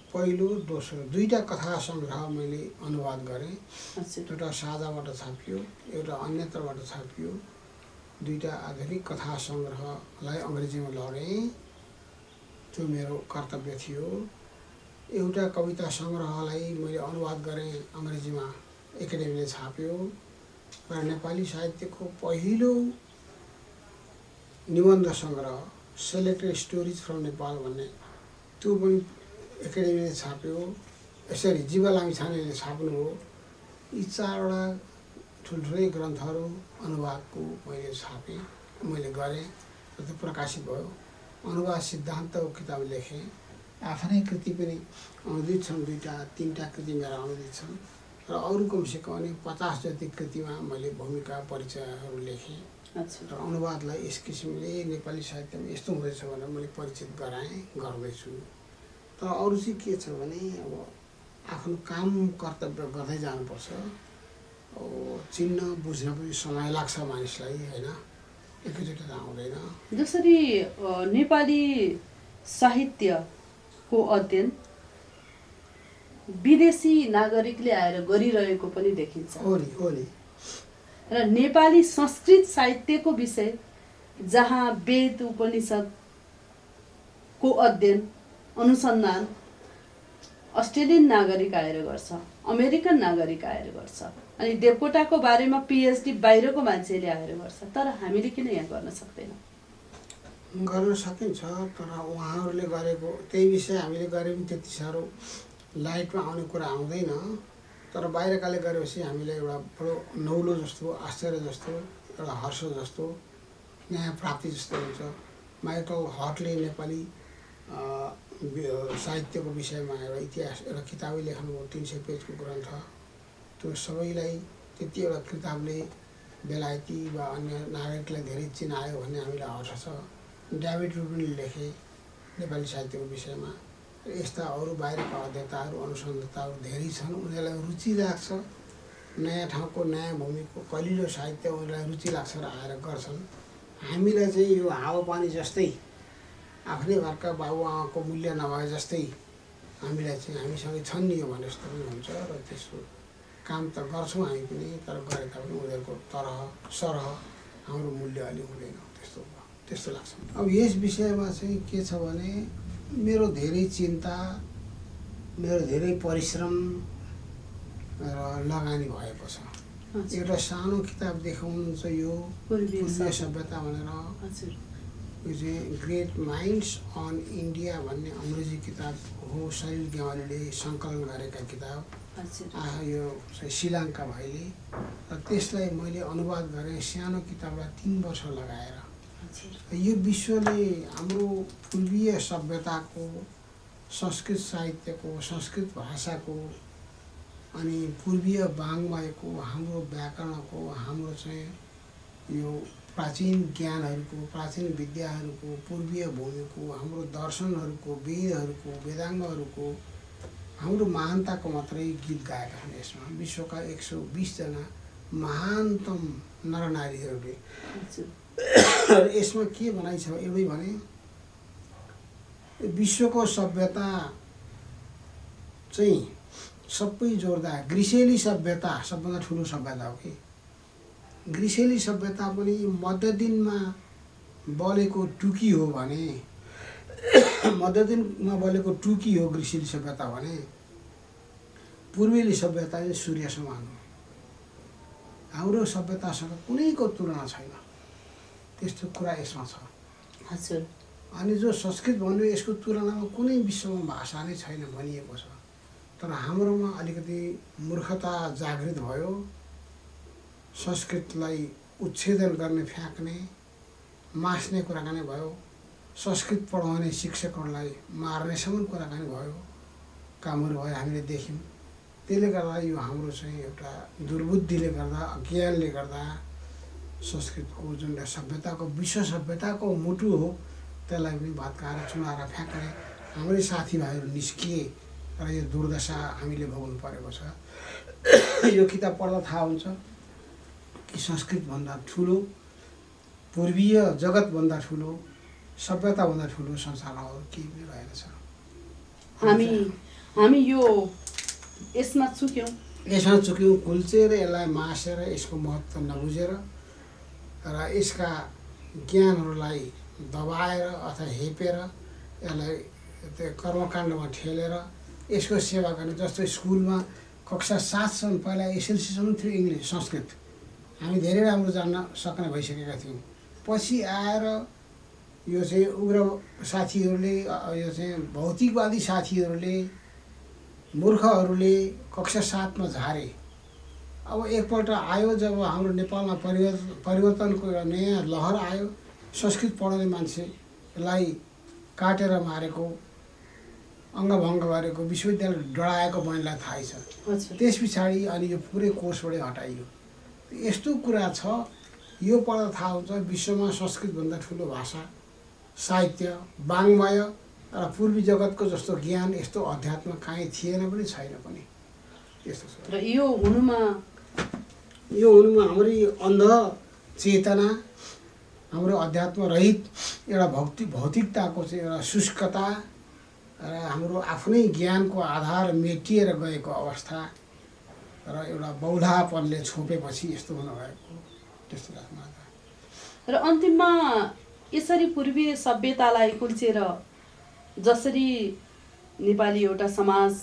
पहिलो दोस्रो दुईवटा कथा सङ्ग्रह मैले अनुवाद गरेँ। एउटा साझाबाट छापियो, एउटा अन्यत्रबाट छापियो। दुईवटा आधुनिक कथा सङ्ग्रहलाई अङ्ग्रेजीमा लगेँ, त्यो मेरो कर्तव्य थियो। एउटा कविता सङ्ग्रहलाई मैले अनुवाद गरेँ, अङ्ग्रेजीमा एकाडेमीले छाप्यो। र नेपाली साहित्यको पहिलो निबन्ध सङ्ग्रह सेलेक्टेड स्टोरिज फ्रम नेपाल भन्ने, त्यो पनि एकाडेमीले छाप्यो। यसरी जीवा लामिछानेले छाप्नुभयो। यी चारवटा ठुल्ठुलै ग्रन्थहरू अनुवादको मैले छापेँ, मैले गरेँ र त्यो प्रकाशित भयो। अनुवाद सिद्धान्तको किताब लेखेँ। आफ्नै कृति पनि अनुदित छन्, 2-3टा कृति मेरा अनुदित छन् र अरू कमसेकम पनि 50 जति कृतिमा मैले भूमिका परिचयहरू लेखेँ। र अनुवादलाई यस किसिमले नेपाली साहित्यमा यस्तो हुँदैछ भनेर मैले परिचित गराएँ, गर्दैछु। तर अरू चाहिँ के छ भने अब आफ्नो काम कर्तव्य गर्दै जानुपर्छ। चिन्न बुझ्न पनि समय लाग्छ मानिसलाई, होइन, एकैचोटि त आउँदैन। जसरी नेपाली साहित्यको अध्ययन विदेशी नागरिकले आएर गरिरहेको पनि देखिन्छ। हो नि। र नेपाली संस्कृत साहित्यको विषय जहाँ वेद उपनिषदको अध्ययन अनुसन्धान अस्ट्रेलियन नागरिक आएर गर्छ, अमेरिकन नागरिक आएर गर्छ, अनि देवकोटाको बारेमा पिएचडी बाहिरको मान्छेले आएर गर्छ, तर हामीले किन यहाँ गर्न सक्दैनौँ? गर्न सकिन्छ, तर उहाँहरूले गरेको त्यही विषय हामीले गरे पनि त्यति साह्रो लाइटमा आउने कुरा आउँदैन। तर बाहिरकाले गरेपछि हामीलाई एउटा बडो नौलो जस्तो, आश्चर्य जस्तो, एउटा हर्ष जस्तो, नयाँ प्राप्ति जस्तो हुन्छ। माइकल हटले नेपाली साहित्यको विषयमा एउटा इतिहास एउटा किताबै लेख्नुभयो, 300 पेजको ग्रन्थ। त्यो सबैलाई त्यति एउटा किताबले बेलायती वा अन्य नागरिकलाई धेरै चिनायो भन्ने हामीलाई हर्ष छ। डेभिड रुबिनले लेखे नेपाली साहित्यको विषयमा। यस्ता अरू बाहिरका अध्येताहरू, अनुसन्धाताहरू धेरै छन्। उनीहरूलाई रुचि लाग्छ, नयाँ ठाउँको, नयाँ भूमिको कलिलो साहित्य उनीहरूलाई रुचि लाग्छ र आएर गर्छन्। हामीलाई चाहिँ यो हावापानी जस्तै, आफ्नै घरका बाबुआमाको मूल्य नभए जस्तै हामीलाई चाहिँ हामीसँगै छन् नि यो भने जस्तो पनि हुन्छ। र त्यसको काम त गर्छौँ हामी पनि, तर गरे तापनि उनीहरूको तरह सरह हाम्रो मूल्य अलि हुँदैन, त्यस्तो लाग्छ। अब यस विषयमा चाहिँ के छ भने मेरो धेरै चिन्ता, मेरो धेरै परिश्रम र लगानी भएको छ। एउटा सानो किताब देखाउनुहुन्छ यो पूर्वीय सभ्यता भनेर, यो चाहिँ ग्रेट माइन्ड्स अन इन्डिया भन्ने अङ्ग्रेजी किताब हो। सलिल गेवालीले सङ्कलन गरेका किताब। यो शिलाङ्का भाइले, र त्यसलाई मैले अनुवाद गरेँ सानो किताबलाई 3 वर्ष लगाएर। यो विश्वले हाम्रो पूर्वीय सभ्यताको, संस्कृत साहित्यको, संस्कृत भाषाको, अनि पूर्वीय वाङ्मयको, हाम्रो व्याकरणको, हाम्रो चाहिँ यो प्राचीन ज्ञानहरूको, प्राचीन विद्याहरूको, पूर्वीय भूमिको, हाम्रो दर्शनहरूको, वेदहरूको, वेदाङ्गहरूको, हाम्रो महानताको मात्रै गीत गाएका छन्। यसमा विश्वका 120 जना महानतम नरनारीहरूले। यसमा के भनाइ छ एउटै भने विश्वको सभ्यता चाहिँ सबै जोड्दा ग्रिसेली सभ्यता सबभन्दा ठुलो सभ्यता हो कि। ग्रिसेली सभ्यता पनि मध्यदिनमा बलेको टुकी हो भने, मध्यदिनमा बलेको टुकी हो ग्रिसेली सभ्यता भने, पूर्वेली सभ्यता चाहिँ सूर्य समान हो। हाम्रो सभ्यतासँग कुनैको तुलना छैन, त्यस्तो कुरा यसमा छ। हजुर। अनि जो संस्कृत भन्यो यसको तुलनामा कुनै विश्वमा भाषा नै छैन भनिएको छ। तर हाम्रोमा अलिकति मूर्खता जागृत भयो। संस्कृतलाई उच्छेदन गर्ने, फ्याँक्ने, मास्ने कुराकानी भयो। संस्कृत पढाउने शिक्षकहरूलाई मार्नेसम्म कुराकानी भयो, कामहरू भयो, हामीले देख्यौँ। त्यसले गर्दा यो हाम्रो चाहिँ एउटा दुर्बुद्धिले गर्दा, अज्ञानले गर्दा संस्कृतको जुन सभ्यताको, विश्व सभ्यताको मुटु हो त्यसलाई पनि भत्काएर चुनाएर फ्याँक्ने हाम्रै साथीभाइहरू निस्किए र यो दुर्दशा हामीले भोग्नु परेको छ। यो किताब पढ्दा थाहा हुन्छ कि संस्कृतभन्दा ठुलो, पूर्वीय जगतभन्दा ठुलो, सभ्यताभन्दा ठुलो संसारमा अरू केही पनि रहेनछ। हामी यसमा चुक्यौँ कुल्चेर यसलाई मासेर यसको महत्त्व नबुझेर र यसका ज्ञानहरूलाई दबाएर अथवा हेपेर यसलाई त्यो कर्मकाण्डमा ठेलेर यसको सेवा गर्ने। जस्तो स्कुलमा कक्षा 7सम्म पहिला एसएलसीसम्म थियो इङ्ग्लिस संस्कृत, हामी धेरै राम्रो जान्न सक्ने भइसकेका थियौँ। पछि आएर यो चाहिँ उग्र साथीहरूले, यो चाहिँ भौतिकवादी साथीहरूले, मूर्खहरूले कक्षा 7मा झारे। अब एकपल्ट आयो जब हाम्रो नेपालमा परिवर्तनको एउटा नयाँ लहर आयो, संस्कृत पढाउने मान्छेलाई काटेर मारेको, अङ्गभङ्ग गरेको, विश्वविद्यालय डढाएको बहिनीलाई थाहै छ। त्यस पछाडि अनि यो पुरै कोर्सबाटै हटाइयो। यस्तो कुरा छ, यो पढ्दा थाहा हुन्छ विश्वमा संस्कृतभन्दा ठुलो भाषा, साहित्य, वाङ्मय र पूर्वी जगतको जस्तो ज्ञान, यस्तो अध्यात्म कहीँ थिएन पनि छैन पनि। त्यस्तो छ। र यो हुनुमा हाम्रो अन्ध चेतना, हाम्रो अध्यात्म रहित एउटा भौतिकताको चाहिँ एउटा शुष्कता र हाम्रो आफ्नै ज्ञानको आधार मेटिएर गएको अवस्था र एउटा बौलापनले छोपेपछि यस्तो हुनुभएको, त्यस्तो लाग्छ। र अन्तिममा यसरी पूर्वीय सभ्यतालाई कुल्चेर जसरी नेपाली एउटा समाज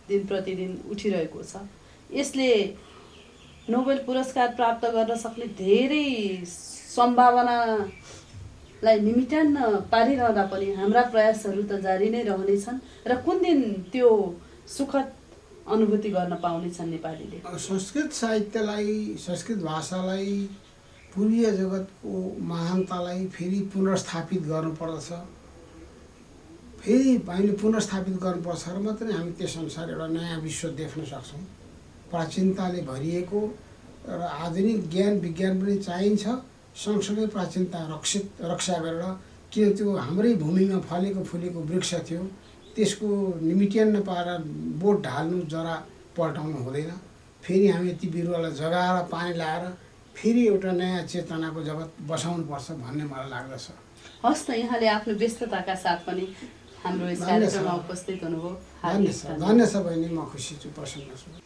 दिन प्रतिदिन उठिरहेको छ, यसले नोबेल पुरस्कार प्राप्त गर्न सक्ने धेरै सम्भावनालाई निमिट्यान्न पारिरहँदा पनि हाम्रा प्रयासहरू त जारी नै रहनेछन्। र कुन दिन त्यो सुखद अनुभूति गर्न पाउनेछन् नेपालीले? संस्कृत साहित्यलाई, संस्कृत भाषालाई, पूर्वीय जगतको महानतालाई फेरि पुनर्स्थापित गर्नुपर्दछ। फेरि हामीले पुनर्स्थापित गर्नुपर्छ र मात्रै हामी त्यसअनुसार एउटा नयाँ विश्व देख्न सक्छौँ। प्राचीनताले भरिएको र आधुनिक ज्ञान विज्ञान पनि चाहिन्छ, सँगसँगै प्राचीनता रक्षा गरेर। किन त्यो हाम्रै भूमिमा फलेको फुलेको वृक्ष थियो, त्यसको निमिट्यान्न पारेर बोट ढाल्नु, जरा पल्टाउनु हुँदैन। फेरि हामी ती बिरुवालाई जगाएर पानी लाएर फेरि एउटा नयाँ चेतनाको जगत बसाउनुपर्छ भन्ने मलाई लाग्दछ। हस् त, यहाँले आफ्नो व्यस्तताका साथ पनि हाम्रो यस कार्यक्रममा उपस्थित हुनुभयो। धन्यवाद छ बहिनी, म खुसी छु, प्रसन्न छु।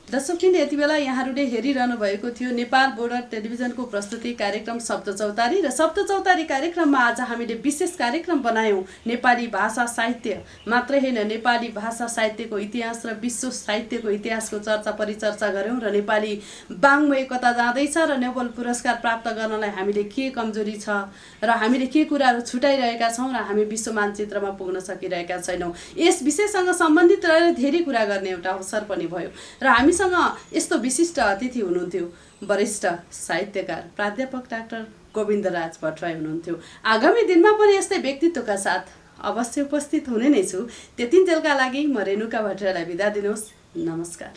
दर्शकवृन्द, यति बेला यहाँहरूले हेरिरहनु भएको थियो नेपाल बोर्डर टेलिभिजनको प्रस्तुति कार्यक्रम शब्द चौतारी। र शब्द चौतारी कार्यक्रममा आज हामीले विशेष कार्यक्रम बनायौँ। नेपाली भाषा साहित्य मात्रै होइन, नेपाली भाषा साहित्यको इतिहास र विश्व साहित्यको इतिहासको चर्चा परिचर्चा गऱ्यौँ। र नेपाली वाङ्मय कता जाँदैछ र नोबेल पुरस्कार प्राप्त गर्नलाई हामीले के कमजोरी छ र हामीले के कुराहरू छुटाइरहेका छौँ र हामी विश्व मानचित्रमा पुग्न सकिरहेका छैनौँ, यस विषयसँग सम्बन्धित रहेर धेरै कुरा गर्ने एउटा अवसर पनि भयो। र हामीसँग यस्तो विशिष्ट अतिथि हुनुहुन्थ्यो, वरिष्ठ साहित्यकार प्राध्यापक डाक्टर गोविन्दराज भट्टराई हुनुहुन्थ्यो। आगामी दिनमा पनि यस्तै व्यक्तित्वका साथ अवश्य उपस्थित हुने नै छु। त्यतिन्जेलका लागि म रेणुका भट्टराईलाई बिदा दिनुहोस्। नमस्कार।